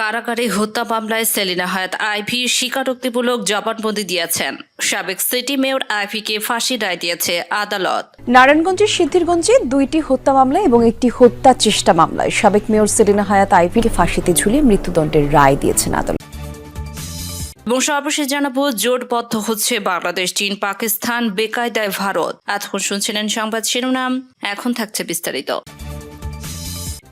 কারাগারে হত্যা মামলায় সেলিনা হায়াৎ আইভি স্বীকারোক্তিমূলক জবানবন্দি দিয়েছেন। সাবেক সিটি মেয়র আইভিকে ফাঁসির রায় দিয়েছে আদালত। নারায়ণগঞ্জের সিদ্ধিরগঞ্জে 2টি হত্যা মামলা এবং একটি হত্যা চেষ্টা মামলায় সাবেক মেয়র সেলিনা হায়াৎ আইভিকে ফাঁসিতে ঝুলিয়ে মৃত্যুদণ্ডের রায় দিয়েছেন আদালত। এবং সর্বশেষ জানাবো, জোটবদ্ধ হচ্ছে বাংলাদেশ, চীন, পাকিস্তান, বেকায়দায় ভারত। এতক্ষণ শুনছিলেন সংবাদ শিরোনাম, এখন থাকছে বিস্তারিত।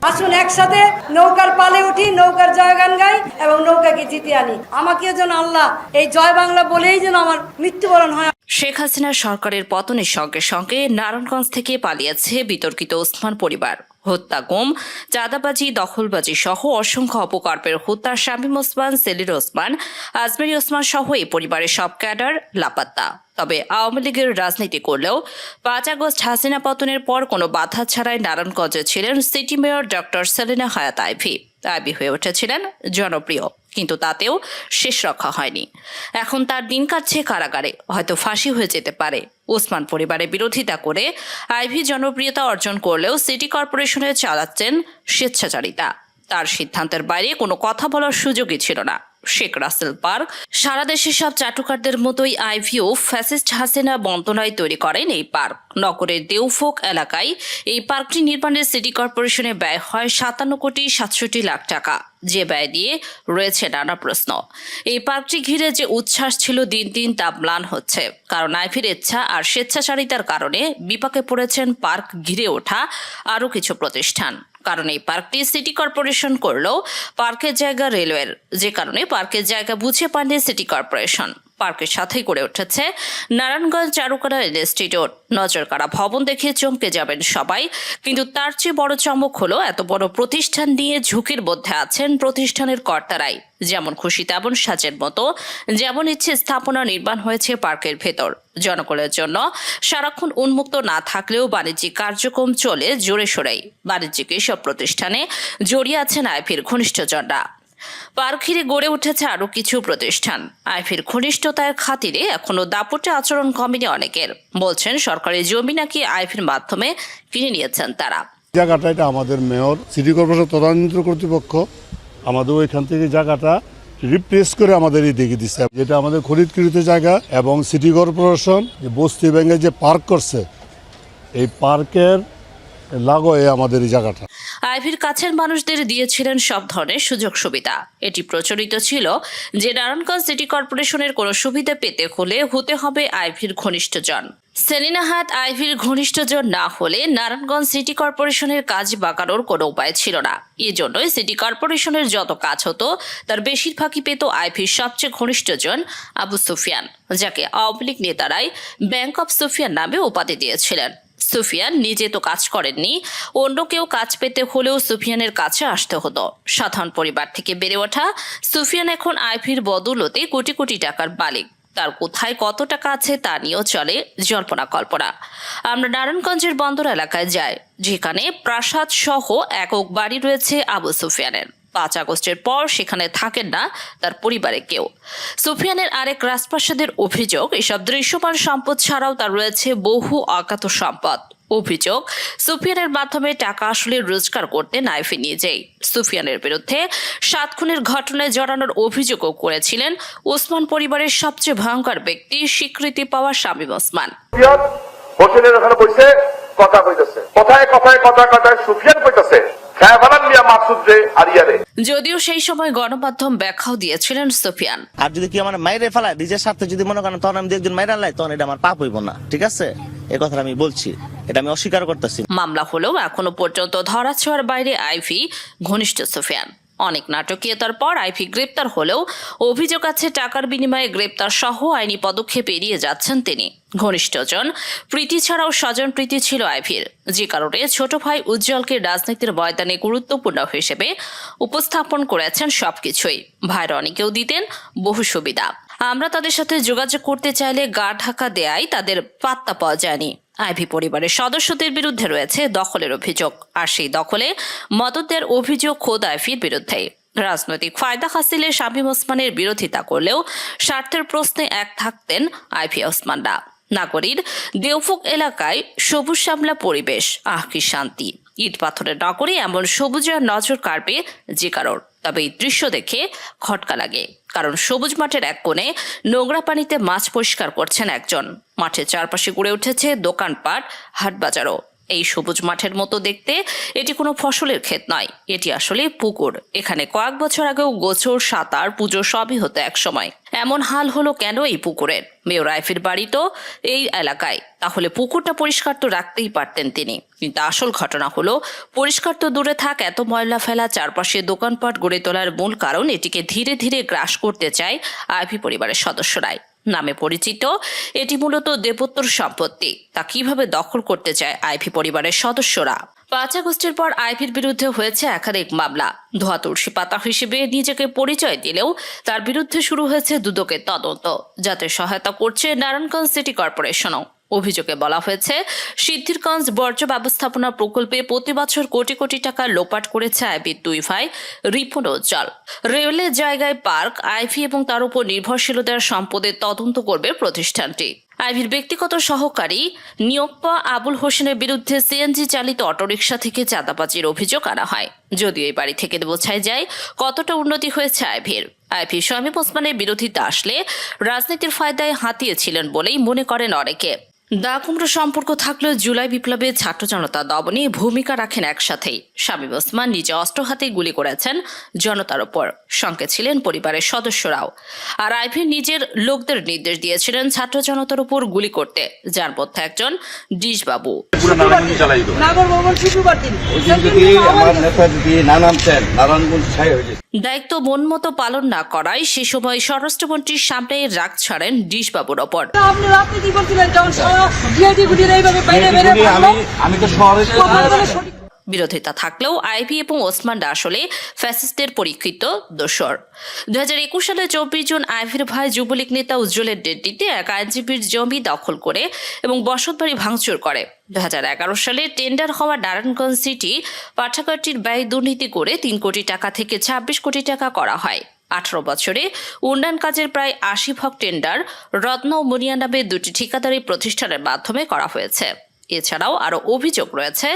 আসুন একসাথে নৌকার পালে উঠি, নৌকার জয়গান গাই এবং নৌকাকে জিতে আনি। আমাকেও যেন আল্লাহ এই জয় বাংলা বলেই যেন আমার মৃত্যুবরণ হয়। শেখ হাসিনা সরকারের পতনের সঙ্গে সঙ্গে নারায়ণগঞ্জ থেকে পালিয়েছে বিতর্কিত ওসমান পরিবার। হত্যা, গুম, চাঁদাবাজি, দখলবাজি সহ অসংখ্য অপকর্মের হত্যা শামীম ওসমান, সেলির ওসমান, আজমেরি ওসমান সহ এই পরিবারের সব ক্যাডার লাপাত্তা। তবে আওয়ামী লীগের রাজনীতি করলেও 5 আগস্ট হাসিনা পতনের পর কোনো বাধা ছাড়াই নারায়ণগঞ্জে ছিলেন city mayor doctor Selina Hayat Ivy হয়ে উঠেছিলেন জনপ্রিয়, কিন্তু তাতেও শেষ রক্ষা হয়নি। এখন তার দিন কাটছে কারাগারে, হয়তো ফাঁসি হয়ে যেতে পারে। ওসমান পরিবারের বিরোধিতা করে আইভি জনপ্রিয়তা অর্জন করলেও সিটি কর্পোরেশনে চালাচ্ছেন স্বেচ্ছাচারিতা। তার সিদ্ধান্তের বাইরে কোনো কথা বলার সুযোগই ছিল না। শেখ রাসেল পার্ক, সারা দেশের সব চাটুকারদের মতোই আইভিও ফ্যাসিস্ট হাসিনা বন্দনায় তৈরি করেন এই পার্ক। নগরের দেউফোক এলাকায় এই পার্কটি নির্মাণে সিটি কর্পোরেশনে ব্যয় হয় 57,67,00,000 টাকা, যে ব্যয় দিয়ে রয়েছে নানা প্রশ্ন। এই পার্কটি ঘিরে যে উচ্ছ্বাস ছিল দিন দিন তা ম্লান হচ্ছে, কারণ আইভির ইচ্ছা আর স্বেচ্ছাচারিতার কারণে বিপাকে পড়েছেন পার্ক ঘিরে ওঠা আরও কিছু প্রতিষ্ঠান। কারণ এই পার্কটি সিটি কর্পোরেশন করলেও পার্কের জায়গা রেলওয়ের, যে কারণে পার্কের জায়গা বুঝে পাননি সিটি কর্পোরেশন। পার্কের সাথেই গড়ে উঠেছে নারায়ণগঞ্জ চারুকলা ইনস্টিটিউট। নজরকাড়া ভবন দেখে চমকে যাবেন সবাই, কিন্তু তার চেয়ে বড় চমক হলো এত বড় প্রতিষ্ঠান নিয়ে ঝুঁকির মধ্যে আছেন প্রতিষ্ঠানের কর্তারাই। যেমন খুশি তেমন সাজের মতো, যেমন ইচ্ছে স্থাপনা নির্মাণ হয়েছে পার্কের ভেতর। জনগণের জন্য সারাক্ষণ উন্মুক্ত না থাকলেও বাণিজ্যিক কার্যক্রম চলে জোরে সোরেই। বাণিজ্যিক এসব প্রতিষ্ঠানে জড়িয়ে আছেন আইভির ঘনিষ্ঠজনরা। পার্ক ঘিরে গড়ে উঠেছে আরও কিছু প্রতিষ্ঠান। আইভির ঘনিষ্ঠতার খাতিরে এখনো দাপটে আচরণ কমেনি অনেকের। বলছেন সরকারি জমি নাকি আইভির মাধ্যমে কিনে নিয়েছেন তারা। জায়গাটা এটা আমাদের মেয়র, সিটি কর্পোরেশন তদানীন্তন কর্তৃপক্ষ আমাদের ওইখান থেকে জায়গাটা রিপ্লেস করে আমাদের এই দিকে দিচ্ছে, যেটা আমাদের খরিদকৃত জায়গা। এবং সিটি কর্পোরেশন বস্তি ব্যাঙ্গে যে পার্ক করছে, এই পার্কের লাগোয়ে আমাদের এই জায়গাটা। আইভির কাছের মানুষদের দিয়েছিলেন সব ধরনের সুযোগ সুবিধা। এটি প্রচলিত ছিল যে নারায়ণগঞ্জ সিটি কর্পোরেশনের কোনো সুবিধা পেতে হলে হতে হবে আইভির ঘনিষ্ঠজন। সেলিনা হায়াৎ আইভির ঘনিষ্ঠজন না হলে নারায়ণগঞ্জ সিটি কর্পোরেশনের কাজ বাঁকানোর কোনো উপায় ছিল না। এজন্যই সিটি কর্পোরেশনের যত কাজ হতো তার বেশিরভাগই পেত আইভির সবচেয়ে ঘনিষ্ঠজন আবু সুফিয়ান, যাকে আওয়ামী লীগ নেতারাই ব্যাংক অব সুফিয়ান নামে উপাধি দিয়েছিলেন। সুফিয়ান নিজে তো কাজ করেননি, অন্য কেউ কাজ পেতে হলেও সুফিয়ানের কাছে আসতে হতো। সাধারণ পরিবার থেকে বেড়ে ওঠা সুফিয়ান এখন আইভির বদৌলতে কোটি কোটি টাকার মালিক। তার কোথায় কত টাকা আছে তা নিয়েও চলে জল্পনা কল্পনা। আমরা নারায়ণগঞ্জের বন্দর এলাকায় যাই, যেখানে প্রাসাদ সহ একক বাড়ি রয়েছে আবু সুফিয়ানের। 5 আগস্টের পর সেখানে থাকেন না তার পরিবারে কেউ। সুফিয়ানের আরেক রাজপ্রাসাদের অভিযোগ, এসব দৃশ্যমান সম্পদ ছাড়াও তার রয়েছে বহু অজ্ঞাত সম্পদ। অভিযোগ, সুফিয়ানের মাধ্যমে টাকা আসলে রোজগার করতেন আইভি নিজেই। সুফিয়ানের বিরুদ্ধে 7 খুনের ঘটনায় জড়ানোর অভিযোগও করেছিলেন ওসমান পরিবারের সবচেয়ে ভয়ঙ্কর ব্যক্তি, স্বীকৃতি পাওয়া শামীম ওসমান। হোটেলের ওখানে বসে কথা কইতেছে, কথায় কথায় কথা কথায় সুফিয়ান কইতেছে যদিও সেই সময় গণমাধ্যম ব্যাখ্যাও দিয়েছিলেন সুফিয়ান। আর যদি কি আমার মাইরে ফেলায় নিজের স্বার্থে যদি মনে করেন, তখন আমি একজন মাইরা লাই, তখন এটা আমার পাপ হইব না। ঠিক আছে, এই কথা আমি বলছি, এটা আমি অস্বীকার করতেছি। মামলা হলেও এখনো পর্যন্ত ধরাছোঁয়ার বাইরে আইভি ঘনিষ্ঠ সুফিয়ান। অনেক নাটকীয়তার পর আইভি গ্রেপ্তার হলেও অভিযোগ আছে টাকার বিনিময়ে গ্রেপ্তার সহ আইনি পদক্ষেপ এড়িয়ে যাচ্ছেন তিনি। ঘনিষ্ঠজন প্রীতি ছাড়াও স্বজন প্রীতি ছিল আইভির, যে কারণে ছোট ভাই উজ্জ্বলকে রাজনীতির ময়দানে গুরুত্বপূর্ণ হিসেবে উপস্থাপন করেছেন সবকিছুই। ভাইয়ের অনেকেও দিতেন বহু সুবিধা। আমরা তাদের সাথে যোগাযোগ করতে চাইলে গা ঢাকা দেয়ায় তাদের পাত্তা পাওয়া যায়নি। আইভি পরিবারের সদস্যদের বিরুদ্ধে রয়েছে দখলের অভিযোগ, আর সেই দখলে মদত দেওয়ার অভিযোগ খোদ আইভির বিরুদ্ধে। রাজনৈতিক ফায়দা হাসিলে শামীম ওসমানের বিরোধিতা করলেও স্বার্থের প্রশ্নে এক থাকতেন আইভি ওসমানরা। নাগরীর দেউফোক এলাকায় সবুজ শ্যামলা পরিবেশ, কি শান্তি। ইট পাথরের নগরে এমন সবুজার নজর কাড়বে যে কারোর। তবে এই দৃশ্য দেখে খটকা লাগে, কারণ সবুজ মাঠের এক কোণে নোংরা পানিতে মাছ পরিষ্কার করছেন একজন। মাঠের চারপাশে গড়ে উঠেছে দোকানপাট, হাটবাজারও। এই সবুজ মাঠের মতো দেখতে এটি কোনো ফসলের ক্ষেত নয়, এটি আসলে পুকুর। এখানে কয়েক বছর আগেও গোসল, সাঁতার, পুজো সবই হতো একসময়। এমন হাল হলো কেন এই পুকুরের? মেয়র আইফির বাড়ি তো এই এলাকায়, তাহলে পুকুরটা পরিষ্কার তো রাখতেই পারতেন তিনি। কিন্তু আসল ঘটনা হলো, পরিষ্কার তো দূরে থাক, এত ময়লা ফেলা, চারপাশে দোকানপাট গড়ে তোলার মূল কারণ এটিকে ধীরে ধীরে গ্রাস করতে চায় আইভি পরিবারের সদস্যরাই। নামে পরিচিত এটি মূলত দেবোত্তর সম্পত্তি, তা কিভাবে দখল করতে চায় আইভি পরিবারের সদস্যরা। 5 আগস্টের পর আইভির বিরুদ্ধে হয়েছে একাধিক মামলা। ধোয়া তুলসী পাতা হিসেবে নিজেকে পরিচয় দিলেও তার বিরুদ্ধে শুরু হয়েছে দুদকের তদন্ত, যাতে সহায়তা করছে নারায়ণগঞ্জ সিটি কর্পোরেশনও। অভিযোগে বলা হয়েছে, সিদ্ধিরগঞ্জ বর্জ্য ব্যবস্থাপনা প্রকল্পে প্রতি বছর কোটি কোটি টাকা লোপাট করেছে আইভির 2 ভাই রিপন ও উজ্জ্বল। রেলের জায়গায় পার্ক, আইভি এবং তার উপর নির্ভরশীলতার সম্পদের তদন্ত করবে প্রতিষ্ঠানটি। আইভির ব্যক্তিগত সহকারী নিয়োগপা আবুল হোসেনের বিরুদ্ধে সিএনজি চালিত অটোরিকশা থেকে চাঁদাবাজির অভিযোগ আনা হয়। যদিও এই বাড়ি থেকে বোঝাই যায় কতটা উন্নতি হয়েছে আইভির। আইভি শামীম ওসমানের বিরোধিতা আসলে রাজনীতির ফায়দায় হাতিয়েছিলেন বলেই মনে করেন অনেকে। দা কুমড়ো সম্পর্ক থাকলেও জুলাই বিপ্লবে ছাত্র জনতা দমনে ভূমিকা রাখেন একসাথেই। শামীম ওসমান নিজে অস্ত্র হাতে গুলি করেছেন জনতার ওপর, সঙ্গে ছিলেন পরিবারের সদস্যরাও। আর আইভি নিজের লোকদের নির্দেশ দিয়েছিলেন ছাত্র জনতার উপর গুলি করতে, যার মধ্যে একজন ডিশবাবু। দায়িত্ব মন মতো পালন না করায় সে সময় স্বরাষ্ট্রমন্ত্রীর সামনে রাগ ছাড়েন ডিশবাবুর ওপর। বিরোধিতা থাকলেও আইভি এবং ওসমানরা আসলে ফ্যাসিস্টদের পরীক্ষিত দোসর। 2021 সালে 24 জুন আইভির ভাই যুবলীগ নেতা উজ্জ্বলের নেতৃত্বে এক আইনজীবীর জমি দখল করে এবং বসতবাড়ি ভাঙচুর করে। 2011 সালে টেন্ডার হওয়া নারায়ণগঞ্জ সিটি পাঠাগারটির ব্যয় দুর্নীতি করে 3 কোটি টাকা থেকে 26 কোটি টাকা করা হয়। 18 বছরে উন্নয়ন কাজের প্রায় 80% টেন্ডার রত্ন ও মুনিয়া নামে 2টি ঠিকাদারি প্রতিষ্ঠানের মাধ্যমে করা হয়েছে। এছাড়াও আরও অভিযোগ রয়েছে,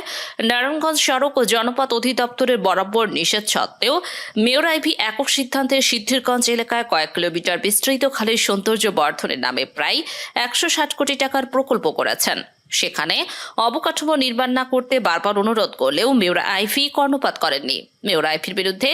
নারায়ণগঞ্জ সড়ক ও জনপথ অধিদপ্তরের বরাবর নিষেধ সত্ত্বেও মেয়র আইভি একক সিদ্ধান্তে সিদ্ধিরগঞ্জ এলাকায় কয়েক কিলোমিটার বিস্তৃত খালের সৌন্দর্য বর্ধনের নামে প্রায় 160 কোটি টাকার প্রকল্প করেছেন। সেখানে অবকাঠামো নির্মাণ না করতে বারবার অনুরোধ করলেও মেয়র আইভি কর্ণপাত করেননি। মেয়র আইভির বিরুদ্ধে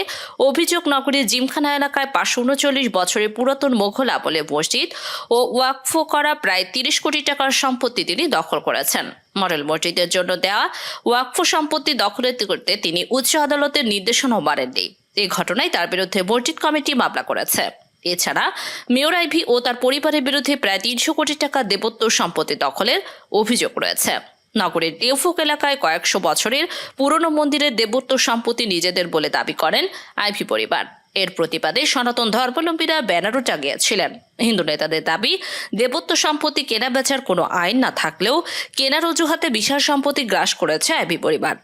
অভিযোগ, নগরীর জিমখানা এলাকায় 539 বছরের পুরাতন মোঘল আমলে মসজিদ ও ওয়াকফ করা প্রায় 30 কোটি টাকার সম্পত্তি তিনি দখল করেছেন। মডেল মসজিদের জন্য দেওয়া ওয়াকফ সম্পত্তি দখল করতে তিনি উচ্চ আদালতের নির্দেশনাও মানেননি। এই ঘটনায় তার বিরুদ্ধে মসজিদ কমিটি মামলা করেছে। এছাড়া মেয়র আইভি ও তার পরিবারের বিরুদ্ধে প্রায় 300 কোটি টাকা দেবোত্তর সম্পত্তি দখলের অভিযোগ রয়েছে। নগরের দেওফুক এলাকায় কয়েকশো বছরের পুরনো মন্দিরের দেবোত্তর সম্পত্তি নিজেদের বলে দাবি করেন আইভি পরিবার। এর প্রতিবাদে সনাতন ধর্মাবলম্বীরা ব্যানারও টাঙিয়েছিলেন। হিন্দু নেতাদের দাবি, দেবোত্তর সম্পত্তি কেনা বেচার কোনো আইন না থাকলেও কেনার অজুহাতে বিশাল সম্পত্তি গ্রাস করেছে আইভি পরিবার।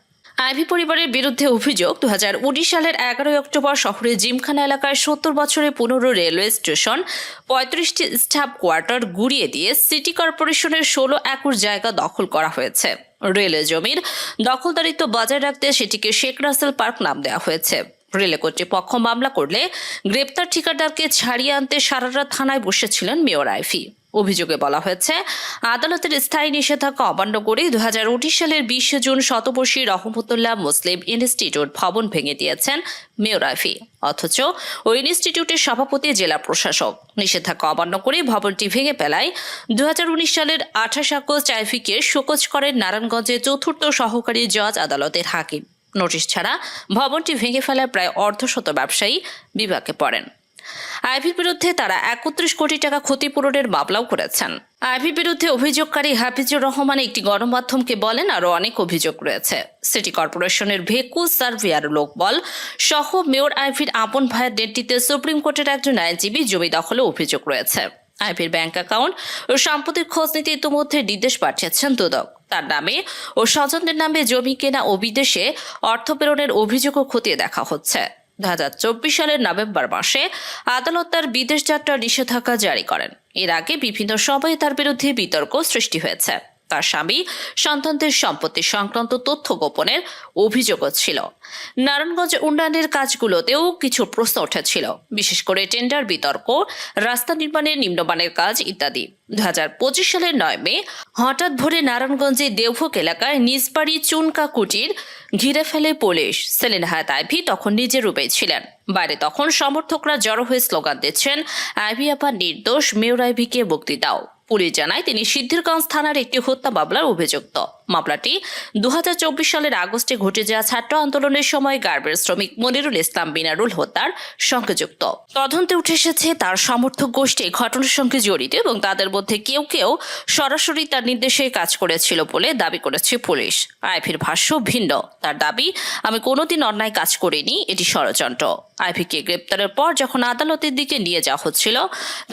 আইভি পরিবারের বিরুদ্ধে অভিযোগ, 2019 সালের 11 অক্টোবর শহরের জিমখানা এলাকায় 70 বছরের পুনরু রেলওয়ে স্টেশন 35টি স্টাফ কোয়ার্টার গুড়িয়ে দিয়ে সিটি কর্পোরেশনের 16 একর জায়গা দখল করা হয়েছে। রেলওয়ে জমির দখলদারিত্ব বজায় রাখতে সেটিকে শেখ রাসেল পার্ক নাম দেওয়া হয়েছে। রেলে কর্তৃপক্ষ মামলা করলে গ্রেপ্তার ঠিকাদারকে ছাড়িয়ে আনতে সারারাত থানায় বসেছিলেন মেয়র আইভি। অভিযোগে বলা হয়েছে, আদালতের স্থায়ী নিষেধাজ্ঞা অমান্য করে 2019 সালের 20 জুন শতবর্ষী রহমতুল্লাহ মুসলিম ইনস্টিটিউট ভবন ভেঙে দিয়েছেন মেয়র আইভি। অথচ ওই ইনস্টিটিউটের সভাপতি জেলা প্রশাসক। নিষেধাজ্ঞা অমান্য করে ভবনটি ভেঙে ফেলায় 2019 সালের 28 আগস্ট আইভিকে শোকজ করেন নারায়ণগঞ্জের 4র্থ সহকারী জজ আদালতের হাকিম। নোটিশ ছাড়া ভবনটি ভেঙে ফেলায় প্রায় অর্ধশত ব্যবসায়ী বিপাকে পড়েন। আইভির বিরুদ্ধে তারা 31 কোটি টাকা ক্ষতিপূরণের মামলাও করেছেন। আইভির বিরুদ্ধে অভিযোগকারী হাফিজুর রহমান একটি গণমাধ্যমকে বলেন, আরও অনেক অভিযোগ রয়েছে। সিটি কর্পোরেশনের ভেকু সার্ভেয়ার লোকবল সহ মেয়র আইভির আপন ভাইয়ের নেতৃত্বে সুপ্রিম কোর্টের একজন আইনজীবী জমি দখলে অভিযোগ রয়েছে। আইভির ব্যাংক অ্যাকাউন্ট ও সম্পত্তির খোঁজ নিতে ইতিমধ্যে নির্দেশ পাঠিয়েছেন দুদক। তার নামে ও স্বজনদের নামে জমি কেনা ও বিদেশে অর্থ প্রেরণের অভিযোগও খতিয়ে দেখা হচ্ছে। 2024 সালের নভেম্বর মাসে আদালত তার বিদেশ যাত্রার নিষেধাজ্ঞা জারি করেন। এর আগে বিভিন্ন সময়ে তার বিরুদ্ধে বিতর্ক সৃষ্টি হয়েছে। তার স্বামী সন্তানদের সম্পত্তি সংক্রান্ত তথ্য গোপনের অভিযোগও ছিল। নারায়ণগঞ্জ উন্নয়নের কাজগুলোতেও কিছু প্রশ্ন উঠেছিল, বিশেষ করে টেন্ডার বিতর্ক, রাস্তা নির্মাণের নিম্নমানের কাজ ইত্যাদি। 2025 সালের 9 মে হঠাৎ ভোরে নারায়ণগঞ্জে দেওভোগ এলাকায় নিজ বাড়ি চুনকা কুটির ঘিরে ফেলে পুলিশ। সেলিনা হায়াত আইভি তখন নিজের রূপেই ছিলেন। বাইরে তখন সমর্থকরা জড়ো হয়ে স্লোগান দিচ্ছেন, আইভি আপা নির্দোষ, মেয়র আইভিকে মুক্তি দাও। পুলিশ জানায় তিনি সিদ্ধিরগঞ্জ থানার একটি হত্যা মামলার অভিযুক্ত। মামলাটি 2024 সালের আগস্টে ঘটে যাওয়া ছাত্র আন্দোলনের সময় গার্মেন্টস শ্রমিক মনিরুল ইসলাম বিনারুল হত্যার সঙ্গে যুক্ত। তদন্তে উঠে এসেছে তার সমর্থক গোষ্ঠী ঘটনার সঙ্গে জড়িত এবং তাদের মধ্যে কেউ কেউ সরাসরি তার নির্দেশে কাজ করেছিল বলে দাবি করেছে পুলিশ। আইভির ভাষ্য ভিন্ন। তার দাবি, আমি কোনোদিন অন্যায় কাজ করিনি, এটি ষড়যন্ত্র। আইভিকে গ্রেপ্তারের পর যখন আদালতের দিকে নিয়ে যাওয়া হচ্ছিল,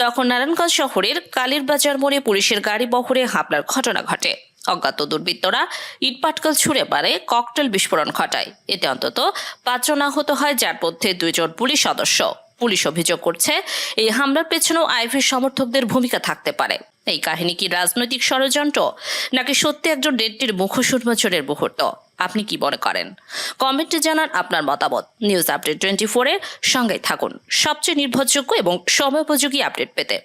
তখন নারায়ণগঞ্জ শহরের কালীরবাজার মোড়ে পুলিশের গাড়ি বহরে হামলার ঘটনা ঘটে। অজ্ঞাত দুর্বৃত্তরা ইটপাটকেল ছুড়ে মারে, ককটেল বিস্ফোরণ ঘটায়। এতে অন্তত 5 জন আহত হয়, যার মধ্যে 2 জন পুলিশ সদস্য। পুলিশ অভিযোগ করছে এই হামলার পেছনেও আইভির সমর্থকদের ভূমিকা থাকতে পারে। এই কাহিনী কি রাজনৈতিক ষড়যন্ত্র, নাকি সত্যি একজন নেত্রীর মুখোশ উন্মোচনের মুহূর্ত? আপনি কি মনে করেন? কমেন্টে জানান আপনার মতামত। নিউজ আপডেট 24 এর সঙ্গেই থাকুন সবচেয়ে নির্ভরযোগ্য এবং সময়োপযোগী আপডেট পেতে।